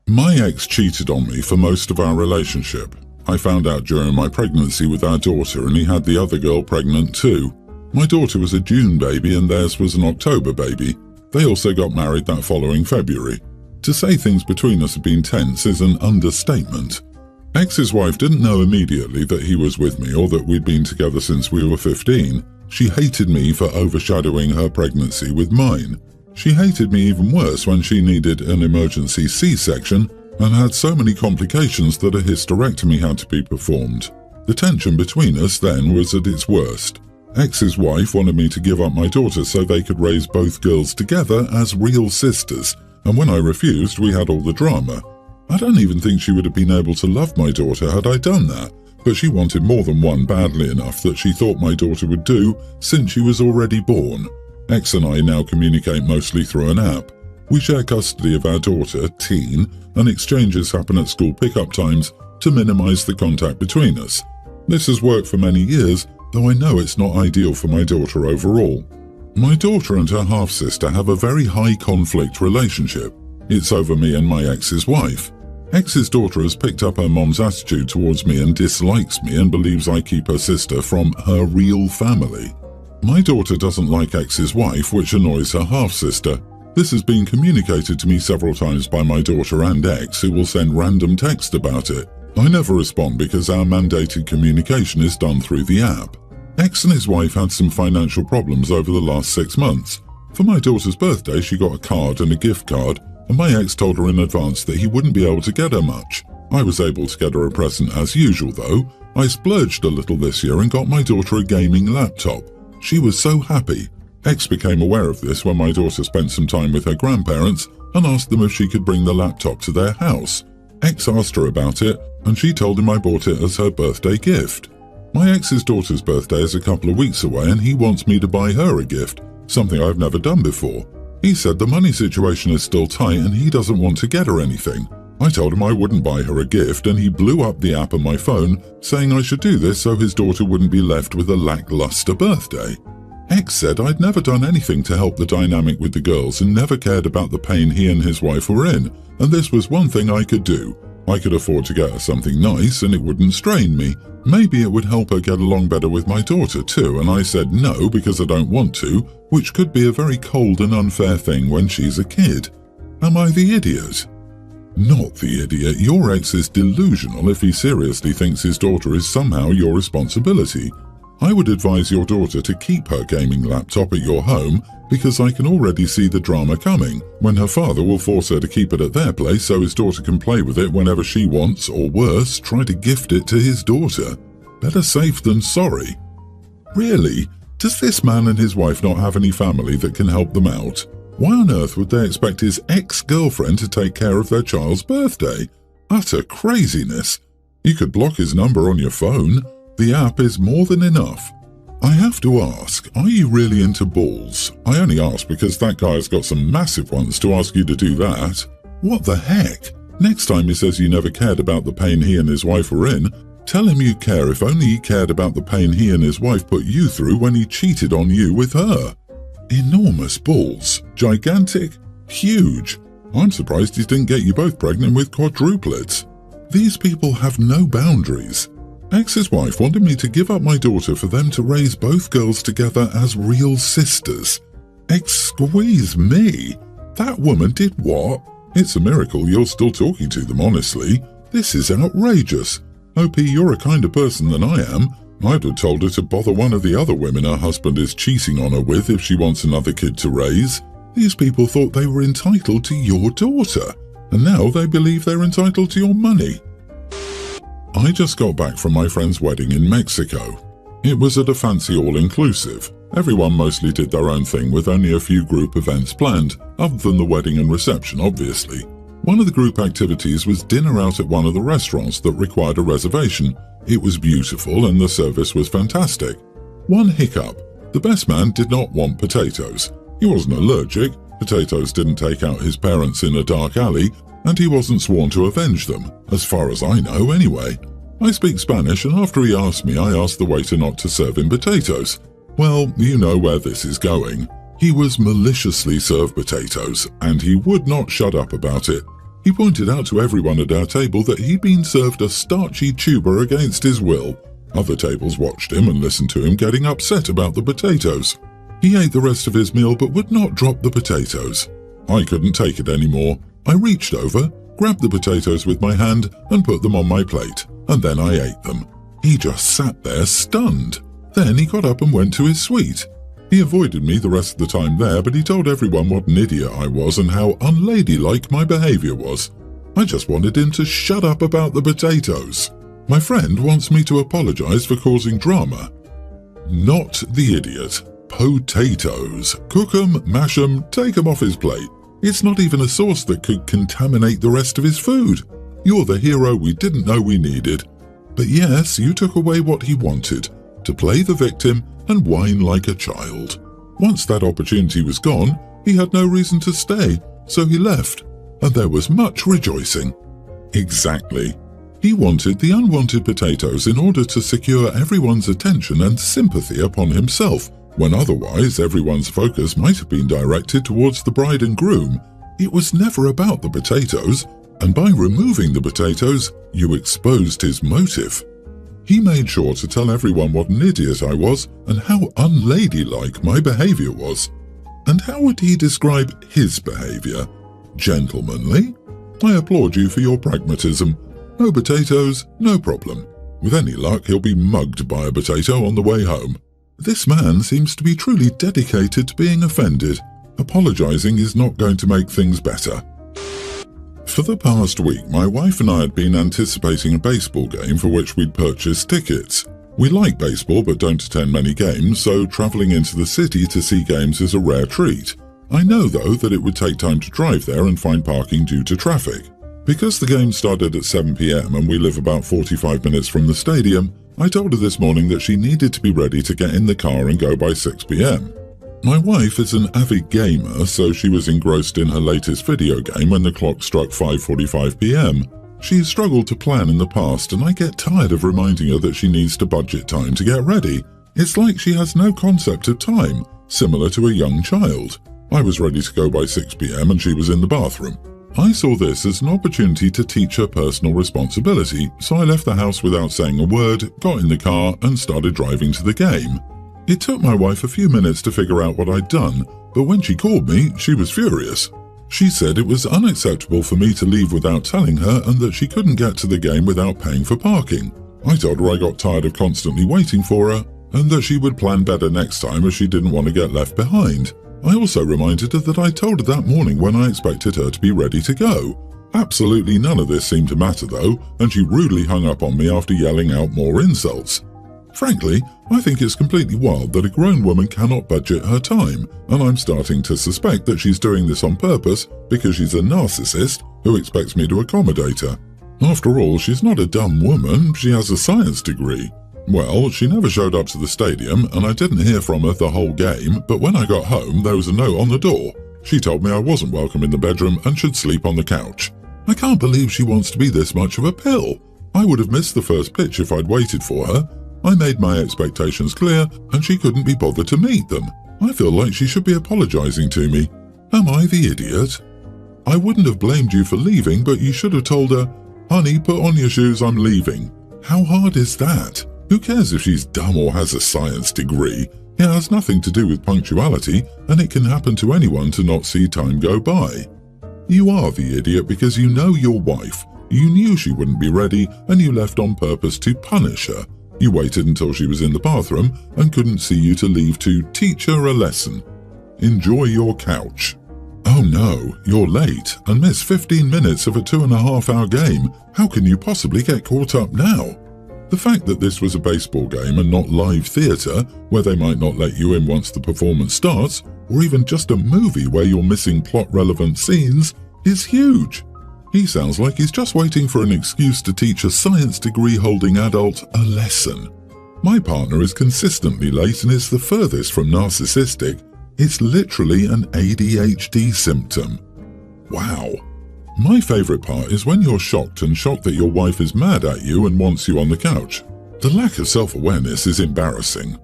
My ex cheated on me for most of our relationship. I found out during my pregnancy with our daughter, and he had the other girl pregnant too. My daughter was a June baby and theirs was an October baby. They also got married that following February. To say things between us have been tense is an understatement. Ex's wife didn't know immediately that he was with me or that we'd been together since we were 15. She hated me for overshadowing her pregnancy with mine. She hated me even worse when she needed an emergency C-section and had so many complications that a hysterectomy had to be performed. The tension between us then was at its worst. Ex's wife wanted me to give up my daughter so they could raise both girls together as real sisters, and when I refused, we had all the drama. I don't even think she would have been able to love my daughter had I done that, but she wanted more than one badly enough that she thought my daughter would do since she was already born. Ex and I now communicate mostly through an app. We share custody of our daughter, teen, and exchanges happen at school pickup times to minimize the contact between us. This has worked for many years, though I know it's not ideal for my daughter overall. My daughter and her half-sister have a very high conflict relationship. It's over me and my ex's wife. Ex's daughter has picked up her mom's attitude towards me and dislikes me and believes I keep her sister from her real family. My daughter doesn't like ex's wife, which annoys her half-sister. This has been communicated to me several times by my daughter and ex, who will send random text about it. I never respond because our mandated communication is done through the app. Ex and his wife had some financial problems over the last 6 months. For my daughter's birthday, she got a card and a gift card, and my ex told her in advance that he wouldn't be able to get her much. I was able to get her a present as usual though. I splurged a little this year and got my daughter a gaming laptop. She was so happy. Ex became aware of this when my daughter spent some time with her grandparents and asked them if she could bring the laptop to their house. Ex asked her about it, and she told him I bought it as her birthday gift. My ex's daughter's birthday is a couple of weeks away and he wants me to buy her a gift, something I've never done before. He said the money situation is still tight and he doesn't want to get her anything. I told him I wouldn't buy her a gift and he blew up the app on my phone saying I should do this so his daughter wouldn't be left with a lackluster birthday. Ex said I'd never done anything to help the dynamic with the girls and never cared about the pain he and his wife were in, and this was one thing I could do. I could afford to get her something nice and it wouldn't strain me. Maybe it would help her get along better with my daughter too, and I said no because I don't want to, which could be a very cold and unfair thing when she's a kid. Am I the idiot? Not the idiot. Your ex is delusional if he seriously thinks his daughter is somehow your responsibility. I would advise your daughter to keep her gaming laptop at your home because I can already see the drama coming, when her father will force her to keep it at their place so his daughter can play with it whenever she wants, or worse, try to gift it to his daughter. Better safe than sorry. Really? Does this man and his wife not have any family that can help them out? Why on earth would they expect his ex-girlfriend to take care of their child's birthday? Utter craziness. You could block his number on your phone. The app is more than enough. I have to ask, are you really into balls? I only ask because that guy's got some massive ones to ask you to do that. What the heck? Next time he says you never cared about the pain he and his wife were in, tell him you care if only he cared about the pain he and his wife put you through when he cheated on you with her. Enormous balls. Gigantic. Huge. I'm surprised he didn't get you both pregnant with quadruplets. These people have no boundaries. Ex's wife wanted me to give up my daughter for them to raise both girls together as real sisters. Squeeze me. That woman did what? It's a miracle you're still talking to them, honestly. This is outrageous. OP, you're a kinder person than I am. I'd have told her to bother one of the other women her husband is cheating on her with if she wants another kid to raise. These people thought they were entitled to your daughter, and now they believe they're entitled to your money. I just got back from my friend's wedding in Mexico. It was at a fancy all-inclusive. Everyone mostly did their own thing with only a few group events planned, other than the wedding and reception, obviously. One of the group activities was dinner out at one of the restaurants that required a reservation. It was beautiful and the service was fantastic. One hiccup: the best man did not want potatoes. He wasn't allergic, potatoes didn't take out his parents in a dark alley, and he wasn't sworn to avenge them, as far as I know anyway. I speak Spanish, and after he asked me, I asked the waiter not to serve him potatoes. Well, you know where this is going. He was maliciously served potatoes, and he would not shut up about it. He pointed out to everyone at our table that he'd been served a starchy tuber against his will. Other tables watched him and listened to him getting upset about the potatoes. He ate the rest of his meal but would not drop the potatoes. I couldn't take it anymore. I reached over, grabbed the potatoes with my hand and put them on my plate, and then I ate them. He just sat there stunned. Then he got up and went to his suite. He avoided me the rest of the time there, but he told everyone what an idiot I was and how unladylike my behavior was. I just wanted him to shut up about the potatoes. My friend wants me to apologize for causing drama. Not the idiot. Potatoes. Cook 'em, mash 'em, take 'em off his plate. It's not even a sauce that could contaminate the rest of his food. You're the hero we didn't know we needed. But yes, you took away what he wanted, to play the victim and whine like a child. Once that opportunity was gone, he had no reason to stay, so he left, and there was much rejoicing. Exactly. He wanted the unwanted potatoes in order to secure everyone's attention and sympathy upon himself, when otherwise everyone's focus might have been directed towards the bride and groom. It was never about the potatoes, and by removing the potatoes, you exposed his motive. He made sure to tell everyone what an idiot I was and how unladylike my behavior was. And how would he describe his behavior? Gentlemanly? I applaud you for your pragmatism. No potatoes, no problem. With any luck, he'll be mugged by a potato on the way home. This man seems to be truly dedicated to being offended. Apologizing is not going to make things better. For the past week, my wife and I had been anticipating a baseball game for which we'd purchased tickets. We like baseball but don't attend many games, so travelling into the city to see games is a rare treat. I know, though, that it would take time to drive there and find parking due to traffic. Because the game started at 7 p.m. and we live about 45 minutes from the stadium, I told her this morning that she needed to be ready to get in the car and go by 6 p.m. My wife is an avid gamer, so she was engrossed in her latest video game when the clock struck 5:45 p.m. She's struggled to plan in the past, and I get tired of reminding her that she needs to budget time to get ready. It's like she has no concept of time, similar to a young child. I was ready to go by 6 p.m. and she was in the bathroom. I saw this as an opportunity to teach her personal responsibility, so I left the house without saying a word, got in the car and started driving to the game. It took my wife a few minutes to figure out what I'd done, but when she called me, she was furious. She said it was unacceptable for me to leave without telling her and that she couldn't get to the game without paying for parking. I told her I got tired of constantly waiting for her and that she would plan better next time as she didn't want to get left behind. I also reminded her that I told her that morning when I expected her to be ready to go. Absolutely none of this seemed to matter though, and she rudely hung up on me after yelling out more insults. Frankly, I think it's completely wild that a grown woman cannot budget her time, and I'm starting to suspect that she's doing this on purpose because she's a narcissist who expects me to accommodate her. After all, she's not a dumb woman, she has a science degree. Well, she never showed up to the stadium, and I didn't hear from her the whole game, but when I got home, there was a note on the door. She told me I wasn't welcome in the bedroom and should sleep on the couch. I can't believe she wants to be this much of a pill. I would have missed the first pitch if I'd waited for her. I made my expectations clear, and she couldn't be bothered to meet them. I feel like she should be apologizing to me. Am I the idiot? I wouldn't have blamed you for leaving, but you should have told her, "Honey, put on your shoes, I'm leaving." How hard is that? Who cares if she's dumb or has a science degree? It has nothing to do with punctuality, and it can happen to anyone to not see time go by. You are the idiot because you know your wife. You knew she wouldn't be ready, and you left on purpose to punish her. You waited until she was in the bathroom and couldn't see you to leave to teach her a lesson. Enjoy your couch. Oh no, you're late and miss 15 minutes of a 2.5-hour game. How can you possibly get caught up now? The fact that this was a baseball game and not live theatre, where they might not let you in once the performance starts, or even just a movie where you're missing plot-relevant scenes, is huge. He sounds like he's just waiting for an excuse to teach a science degree-holding adult a lesson. My partner is consistently late and is the furthest from narcissistic. It's literally an ADHD symptom. Wow. My favourite part is when you're shocked that your wife is mad at you and wants you on the couch. The lack of self-awareness is embarrassing.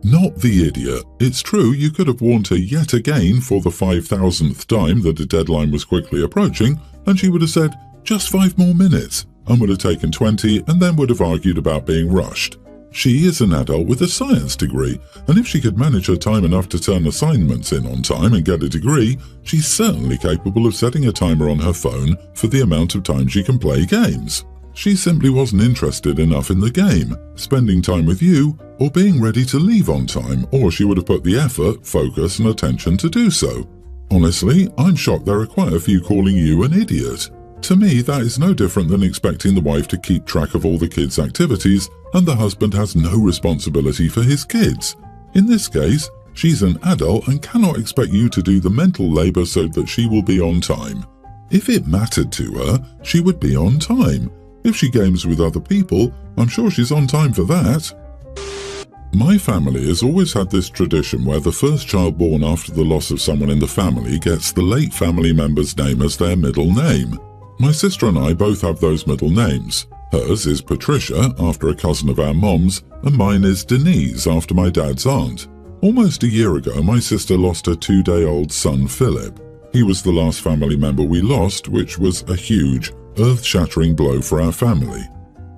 Not the idiot. It's true you could have warned her yet again for the 5,000th time that a deadline was quickly approaching, and she would have said, "Just 5 more minutes," and would have taken 20 and then would have argued about being rushed. She is an adult with a science degree, and if she could manage her time enough to turn assignments in on time and get a degree, she's certainly capable of setting a timer on her phone for the amount of time she can play games. She simply wasn't interested enough in the game, spending time with you, or being ready to leave on time, or she would have put the effort, focus and attention to do so. Honestly, I'm shocked there are quite a few calling you an idiot. To me, that is no different than expecting the wife to keep track of all the kids' activities and the husband has no responsibility for his kids. In this case, she's an adult and cannot expect you to do the mental labor so that she will be on time. If it mattered to her, she would be on time. If she games with other people, I'm sure she's on time for that. My family has always had this tradition where the first child born after the loss of someone in the family gets the late family member's name as their middle name. My sister and I both have those middle names. Hers is Patricia, after a cousin of our mom's, and mine is Denise, after my dad's aunt. Almost a year ago, my sister lost her 2-day-old son, Philip. He was the last family member we lost, which was a huge, earth-shattering blow for our family.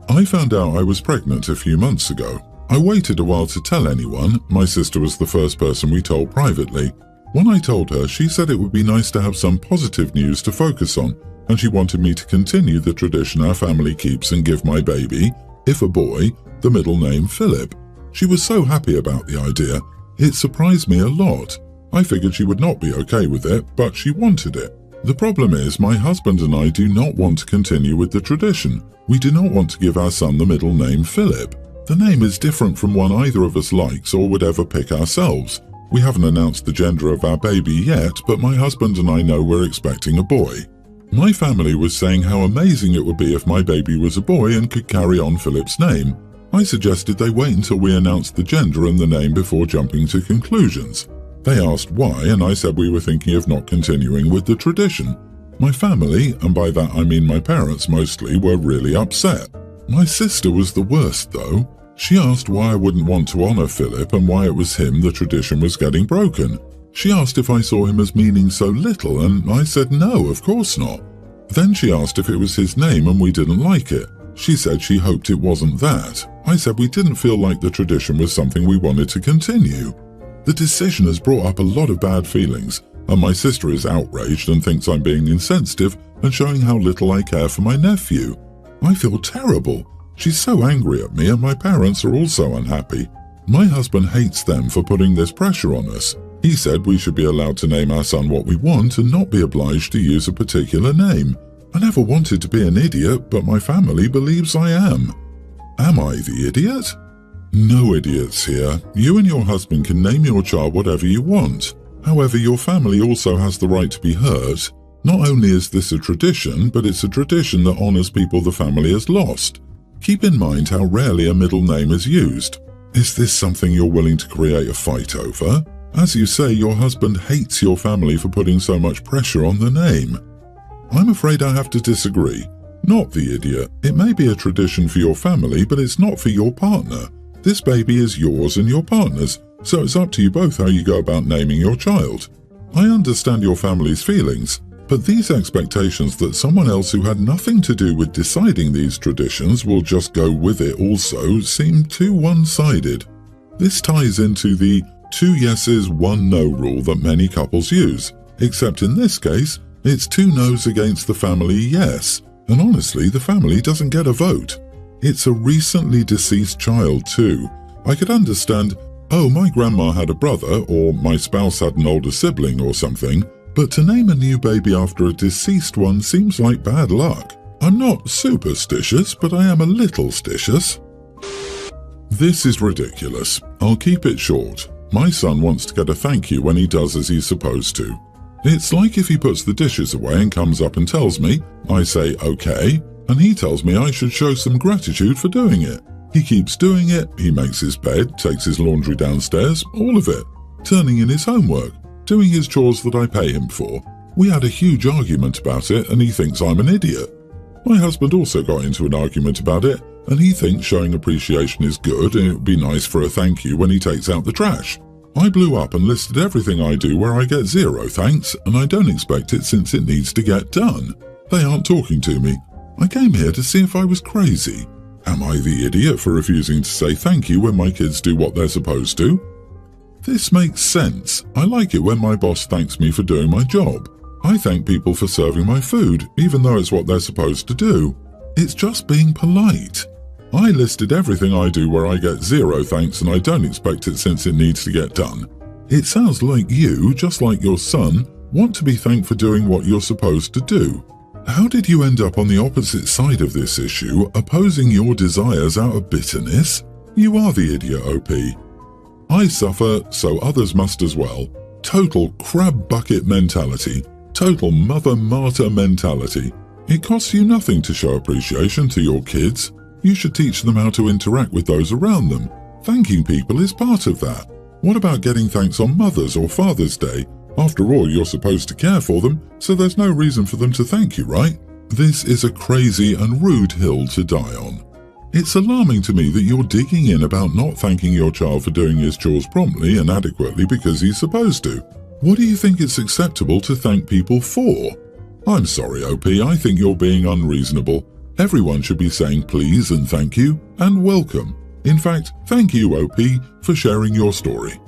I found out I was pregnant a few months ago. I waited a while to tell anyone. My sister was the first person we told privately. When I told her, she said it would be nice to have some positive news to focus on, and she wanted me to continue the tradition our family keeps and give my baby, if a boy, the middle name Philip. She was so happy about the idea. It surprised me a lot. I figured she would not be okay with it, but she wanted it. The problem is my husband and I do not want to continue with the tradition. We do not want to give our son the middle name Philip. The name is different from one either of us likes or would ever pick ourselves. We haven't announced the gender of our baby yet, but my husband and I know we're expecting a boy. My family was saying how amazing it would be if my baby was a boy and could carry on Philip's name. I suggested they wait until we announced the gender and the name before jumping to conclusions. They asked why, and I said we were thinking of not continuing with the tradition. My family, and by that I mean my parents mostly, were really upset. My sister was the worst though. She asked why I wouldn't want to honor Philip and why it was him the tradition was getting broken. She asked if I saw him as meaning so little, and I said no, of course not. Then she asked if it was his name and we didn't like it. She said she hoped it wasn't that. I said we didn't feel like the tradition was something we wanted to continue. The decision has brought up a lot of bad feelings, and my sister is outraged and thinks I'm being insensitive and showing how little I care for my nephew. I feel terrible. She's so angry at me, and my parents are also unhappy. My husband hates them for putting this pressure on us. He said we should be allowed to name our son what we want and not be obliged to use a particular name. I never wanted to be an idiot, but my family believes I am. Am I the idiot? No idiots here. You and your husband can name your child whatever you want. However, your family also has the right to be heard. Not only is this a tradition, but it's a tradition that honors people the family has lost. Keep in mind how rarely a middle name is used. Is this something you're willing to create a fight over? As you say, your husband hates your family for putting so much pressure on the name. I'm afraid I have to disagree. Not the idiot. It may be a tradition for your family, but it's not for your partner. This baby is yours and your partner's, so it's up to you both how you go about naming your child. I understand your family's feelings, but these expectations that someone else who had nothing to do with deciding these traditions will just go with it also seem too one-sided. This ties into the 2 yeses, 1 no rule that many couples use, except in this case, it's 2 no's against the family yes, and honestly, the family doesn't get a vote. It's a recently deceased child too. I could understand, oh, my grandma had a brother, or my spouse had an older sibling or something, but to name a new baby after a deceased one seems like bad luck. I'm not superstitious, but I am a little stitious. This is ridiculous. I'll keep it short. My son wants to get a thank you when he does as he's supposed to. It's like if he puts the dishes away and comes up and tells me, I say okay, and he tells me I should show some gratitude for doing it. He keeps doing it, he makes his bed, takes his laundry downstairs, all of it. Turning in his homework, doing his chores that I pay him for. We had a huge argument about it and he thinks I'm an idiot. My husband also got into an argument about it and he thinks showing appreciation is good and it would be nice for a thank you when he takes out the trash. I blew up and listed everything I do where I get 0 thanks, and I don't expect it since it needs to get done. They aren't talking to me. I came here to see if I was crazy. Am I the idiot for refusing to say thank you when my kids do what they're supposed to? This makes sense. I like it when my boss thanks me for doing my job. I thank people for serving my food, even though it's what they're supposed to do. It's just being polite. I listed everything I do where I get 0 thanks, and I don't expect it since it needs to get done. It sounds like you, just like your son, want to be thanked for doing what you're supposed to do. How did you end up on the opposite side of this issue, opposing your desires out of bitterness? You are the idiot, OP. I suffer, so others must as well. Total crab bucket mentality. Total mother martyr mentality. It costs you nothing to show appreciation to your kids. You should teach them how to interact with those around them. Thanking people is part of that. What about getting thanks on Mother's or Father's Day? After all, you're supposed to care for them, so there's no reason for them to thank you, right? This is a crazy and rude hill to die on. It's alarming to me that you're digging in about not thanking your child for doing his chores promptly and adequately because he's supposed to. What do you think it's acceptable to thank people for? I'm sorry, OP, I think you're being unreasonable. Everyone should be saying please and thank you and welcome. In fact, thank you, OP, for sharing your story.